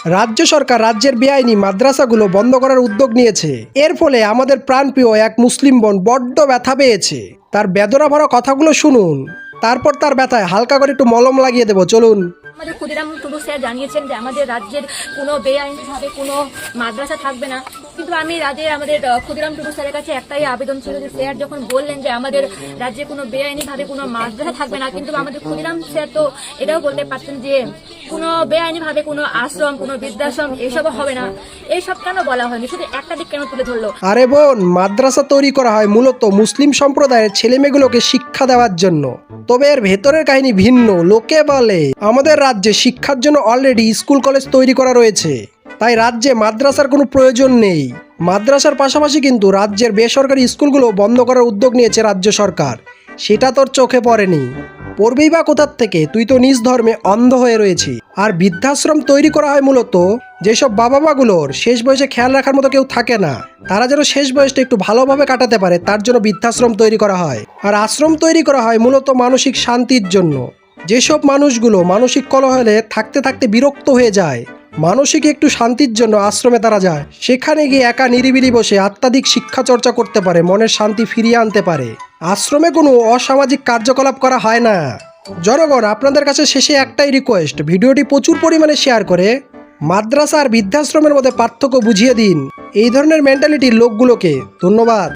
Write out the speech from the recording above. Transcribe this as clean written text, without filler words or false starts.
রাজ্য সরকার রাজ্যের বেআইনি মাদ্রাসাগুলো বন্ধ করার উদ্যোগ নিয়েছে। এর ফলে আমাদের প্রাণপ্রিয় এক মুসলিম বোন বড্ড ব্যথা পেয়েছে। তার বেদনা ভরা কথাগুলো শুনুন, তারপর তার ব্যথায় হালকা করে একটু মলম লাগিয়ে দেবো, চলুন। আমাদের ক্ষুদিরাম টুডু স্যার জানিয়েছেন যে আমাদের রাজ্যের কোনো বেআইনিভাবে কোনো মাদ্রাসা থাকবে না, কিন্তু আমি আমাদের ক্ষুদিরাম টুডু স্যারের কাছে একটাই আবেদন ছিল যে স্যার যখন বললেন যে আমাদের রাজ্যে কোনো বেআইনিভাবে কোনো মাদ্রাসা থাকবে না, কিন্তু আমাদের ক্ষুদিরাম স্যার তো এটাও বলতে পারতেন যে কোনো বেআইনিভাবে কোনো আশ্রম, কোনো বৃদ্ধাশ্রম এসবও হবে না। এইসব কেন বলা হয়নি, শুধু একটা দিক কেন তুলে ধরলো? আরে বোন, মাদ্রাসা তৈরি করা হয় মূলত মুসলিম সম্প্রদায়ের ছেলেমেয়েগুলোকে শিক্ষা দেওয়ার জন্য। তবে এর ভেতরের কাহিনী ভিন্ন। লোকে বলে আমাদের রাজ্যে শিক্ষার জন্য অলরেডি স্কুল কলেজ তৈরি করা রয়েছে, তাই রাজ্যে মাদ্রাসার কোনো প্রয়োজন নেই। মাদ্রাসার পাশাপাশি কিন্তু রাজ্যের বেসরকারি স্কুলগুলো বন্ধ করার উদ্যোগ নিয়েছে রাজ্য সরকার। সেটা তোর চোখে পড়েনি, পড়বেই বা কোথার থেকে? তুই তো নিজ ধর্মে অন্ধ হয়ে রয়েছিস। আর বৃদ্ধাশ্রম তৈরি করা হয় মূলত যেসব বাবা মাগুলোর শেষ বয়সে খেয়াল রাখার মতো কেউ থাকে না, তারা যেন শেষ বয়সটা একটু ভালোভাবে কাটাতে পারে, তার জন্য বৃদ্ধাশ্রম তৈরি করা হয়। আর আশ্রম তৈরি করা হয় মূলত মানসিক শান্তির জন্য। যেসব মানুষগুলো মানসিক কলহে থাকতে থাকতে বিরক্ত হয়ে যায়, মানসিক একটু শান্তির জন্য আশ্রমে তারা যায়। সেখানে গিয়ে একা নিরিবিলি বসে আত্মাধিক শিক্ষা চর্চা করতে পারে, মনের শান্তি ফিরিয়ে আনতে পারে। আশ্রমে কোনো অসামাজিক কার্যকলাপ করা হয় না। জনগণ, আপনাদের কাছে শেষে একটাই রিকোয়েস্ট, ভিডিওটি প্রচুর পরিমাণে শেয়ার করে মাদ্রাসা আর বৃদ্ধাশ্রমের মধ্যে পার্থক্য বুঝিয়ে দিন এই ধরনের মেন্টালিটির লোকগুলোকে। ধন্যবাদ।